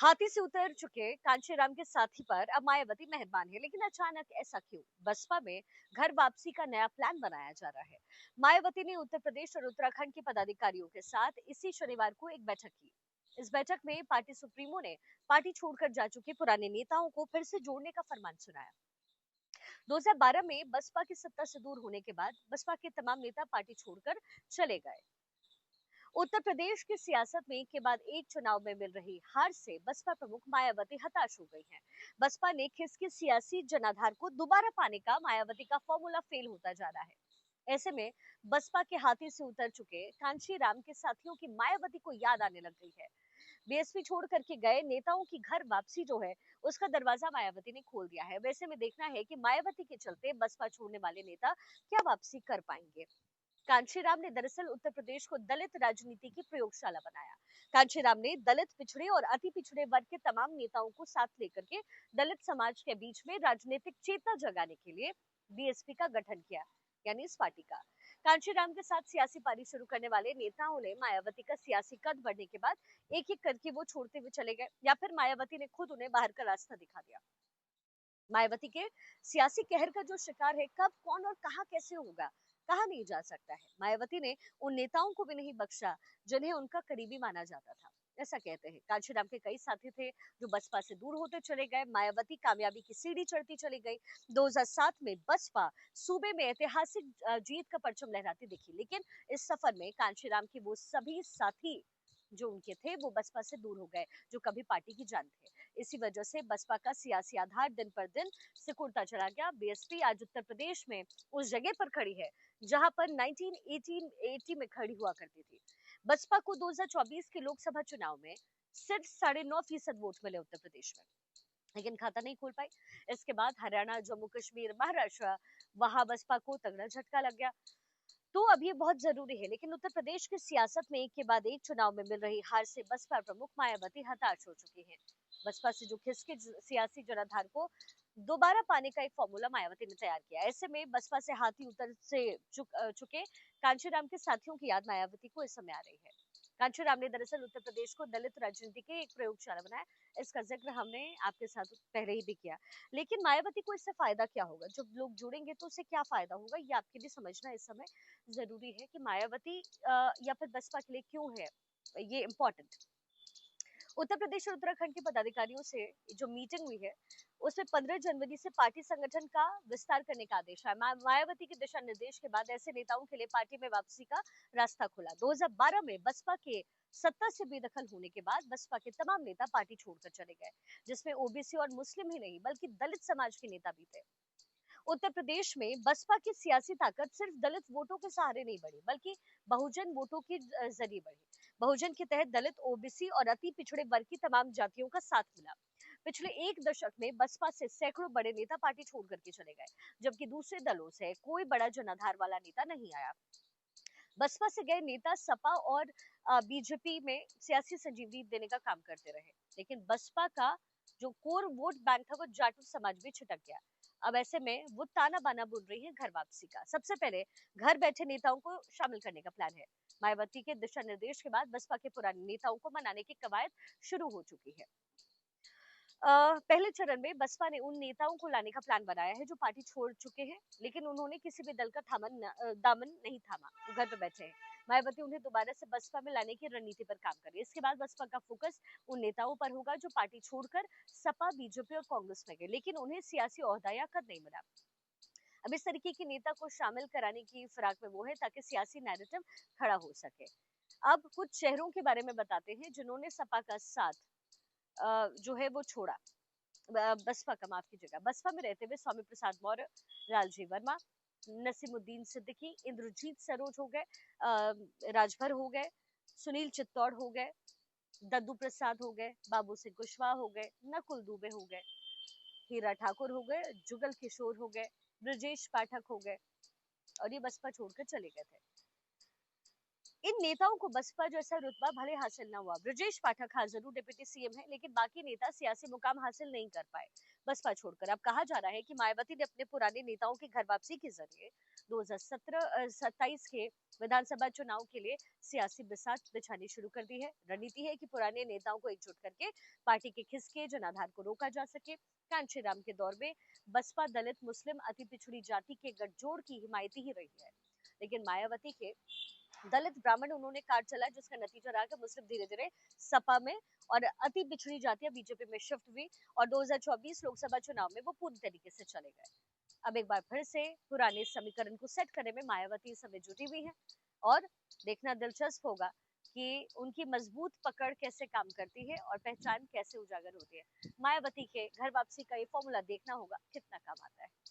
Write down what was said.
हाथी से उतर चुके कांशीराम के साथी पर अब मायावती मेहरबान है, लेकिन अचानक ऐसा क्यों? बसपा में घर वापसी का नया प्लान बनाया जा रहा है। मायावती ने उत्तर प्रदेश और उत्तराखंड के पदाधिकारियों के साथ इसी शनिवार को एक बैठक की। इस बैठक में पार्टी सुप्रीमो ने पार्टी छोड़कर जा चुके पुराने नेताओं को फिर से जोड़ने का फरमान सुनाया। 2012 में बसपा की सत्ता से दूर होने के बाद बसपा के तमाम नेता पार्टी छोड़कर चले गए। उत्तर प्रदेश की सियासत में के बाद एक चुनाव में मिल रही हार से बसपा प्रमुख मायावती हताश हो गई हैं। बसपा ने खिसके सियासी जनाधार को दोबारा पाने का मायावती का फॉर्मूला फेल होता जा रहा है। ऐसे में बसपा के हाथी से उतर चुके कांशीराम के साथियों की मायावती को याद आने लग गई है। बीएसपी छोड़ करके गए नेताओं की घर वापसी जो है, उसका दरवाजा मायावती ने खोल दिया है। वैसे में देखना है कि मायावती के चलते बसपा छोड़ने वाले नेता क्या वापसी कर पाएंगे। कांशीराम ने दरअसल उत्तर प्रदेश को दलित राजनीति की प्रयोगशाला बनाया। कांशीराम ने दलित पिछड़े और अति पिछड़े वर्ग के तमाम नेताओं को साथ लेकर के दलित समाज के बीच में राजनीतिक चेतना जगाने के लिए बीएसपी का गठन किया, यानी इस पार्टी का। कांशीराम के साथ सियासी पारी शुरू करने वाले नेताओं ने मायावती का सियासी कद बढ़ने के बाद एक एक करके वो छोड़ते हुए चले गए, या फिर मायावती ने खुद उन्हें बाहर का रास्ता दिखा दिया। मायावती के सियासी कहर का जो शिकार है, कब कौन और कहां कैसे होगा, कहा नहीं जा सकता है। मायावती ने उन नेताओं को भी नहीं बख्शा जिन्हें उनका करीबी माना जाता था, ऐसा कहते हैं। कांशीराम के कई साथी थे जो बसपा से दूर होते चले गए। मायावती कामयाबी की सीढ़ी चढ़ती चली गई। 2007 में बसपा सूबे में ऐतिहासिक जीत का परचम लहराती दिखी, लेकिन इस सफर में कांशीराम के वो सभी साथी जो उनके थे वो बसपा से दूर हो गए, जो कभी पार्टी की जान थे। इसी वजह से बसपा का सियासी आधार दिन पर दिन सिकुड़ता चला गया। बीएसपी आज उत्तर प्रदेश में उस जगह पर खड़ी है जहां पर 1980 में खड़ी हुआ करती थी। बसपा को 2024 के लोकसभा चुनाव में सिर्फ 9.5% वोट मिले उत्तर प्रदेश में, लेकिन खाता नहीं खोल पाई। इसके बाद हरियाणा, जम्मू कश्मीर, महाराष्ट्र, वहां बसपा को तगड़ा झटका लग गया। तो अब ये बहुत जरूरी है, लेकिन उत्तर प्रदेश की सियासत में एक के बाद एक चुनाव में मिल रही हार से बसपा प्रमुख मायावती हताश हो चुकी हैं। बसपा से जो खिसके सियासी जनाधार को दोबारा पाने का एक फॉर्मूला मायावती ने तैयार किया। ऐसे में बसपा से हाथी उतर से चुके कांशीराम के साथियों की याद मायावती को इस समय आ रही है। कांशीराम ने दरअसल उत्तर प्रदेश को दलित राजनीति के एक प्रयोगशाला बनाया। इसका जिक्र हमने आपके साथ पहले ही भी किया, लेकिन मायावती को इससे फायदा क्या होगा? जब लोग जुड़ेंगे तो उससे क्या फायदा होगा, ये आपके लिए समझना इस समय जरूरी है कि मायावती या फिर बसपा के लिए क्यों है ये इम्पोर्टेंट। उत्तर प्रदेश और उत्तराखंड के पदाधिकारियों से जो मीटिंग हुई है, उसमें 15 जनवरी से पार्टी संगठन का विस्तार करने का आदेश है। मायावती के दिशा निर्देश के बाद ऐसे नेताओं के लिए पार्टी में वापसी का रास्ता खुला। 2012 में बसपा के सत्ता से बेदखल होने के बाद बसपा के तमाम नेता पार्टी छोड़कर चले गए, जिसमें ओबीसी और मुस्लिम ही नहीं बल्कि दलित समाज के नेता भी थे। उत्तर प्रदेश में बसपा की सियासी ताकत सिर्फ दलित वोटों के सहारे नहीं बढ़ी, बल्कि बहुजन वोटों के जरिए बढ़ी। बहुजन के तहत दलित, ओबीसी और अति पिछड़े वर्ग की तमाम जातियों का साथ मिला। पिछले एक दशक में बसपा से सैकड़ों बड़े नेता पार्टी छोड़ करके चले गए, जबकि दूसरे दलों से कोई बड़ा जनाधार वाला नेता नहीं आया। बसपा से गए नेता सपा और बीजेपी में सियासी संजीवनी देने का काम करते रहे, लेकिन बसपा का जो कोर वोट बैंक था वो जाटो समाज में छिटक गया। अब ऐसे में वो ताना बाना बुन रही है घर वापसी का। सबसे पहले घर बैठे नेताओं को शामिल करने का प्लान है। मायावती के दिशा निर्देश के बाद बसपा के पुराने नेताओं को मनाने की कवायद शुरू हो चुकी है। पहले चरण में बसपा ने उन नेताओं को लाने का प्लान बनाया है जो पार्टी छोड़ चुके हैं, लेकिन उन्होंने किसी भी दल का दामन नहीं थामा, वो घर पे बैठे हैं। मायावती उन्हें दोबारा से बसपा में लाने की रणनीति पर काम कर रही है। इसके बाद बसपा का फोकस उन नेताओं पर होगा जो पार्टी छोड़कर सपा, बीजेपी और कांग्रेस में गए, लेकिन उन्हें सियासी ओहदा या कद नहीं मिला। अब इस तरीके के नेता को शामिल कराने की फिराक में वो है ताकि सियासी नैरेटिव खड़ा हो सके। अब कुछ शहरों के बारे में बताते हैं जिन्होंने सपा का साथ जो है वो छोड़ा। बसपा का, माफ कीजिएगा, बसपा में रहते हुए स्वामी प्रसाद मौर्य, लालजी वर्मा, नसीमुद्दीन सिद्दीकी, इंद्रजीत सरोज हो गए, राजभर हो गए, सुनील चित्तौड़ हो गए, दद्दू प्रसाद हो गए, बाबू सिंह कुशवाहा हो गए, नकुल दुबे हो गए, हीरा ठाकुर हो गए, जुगल किशोर हो गए, ब्रजेश पाठक हो गए, और ये बसपा छोड़कर चले गए थे। इन नेताओं को बसपा जैसा रुतबा भले हासिल न हुआ। ब्रजेश पाठक हाँ जरूर डिप्टी सीएम है, लेकिन बाकी नेता सियासी मुकाम हासिल नहीं कर पाए बसपा छोड़कर। अब कहा जा रहा है कि मायावती ने अपने पुराने नेताओं की घर वापसी के जरिए 2027 के विधानसभा चुनाव के लिए सियासी बिसात बिछानी शुरू कर दी है। रणनीति है कि पुराने नेताओं को एकजुट करके पार्टी के खिसके जनाधार को रोका जा सके। कांची राम के दौर में बसपा दलित मुस्लिम अति पिछड़ी जाति के गठजोड़ की हिमायती ही रही है, लेकिन मायावती के दलित ब्राह्मण उन्होंने कार्ड चलाया, जिसका नतीजा रहा कि मुस्लिम धीरे धीरे सपा में और अति पिछड़ी जातियां बीजेपी में शिफ्ट हुई और 2024 लोकसभा चुनाव में वो पूरी तरीके से चले गए। अब एक बार फिर से पुराने समीकरण को सेट करने में मायावती इस समय जुटी हुई है और देखना दिलचस्प होगा कि उनकी मजबूत पकड़ कैसे काम करती है और पहचान कैसे उजागर होती है। मायावती के घर वापसी का ये फॉर्मूला देखना होगा कितना काम आता है।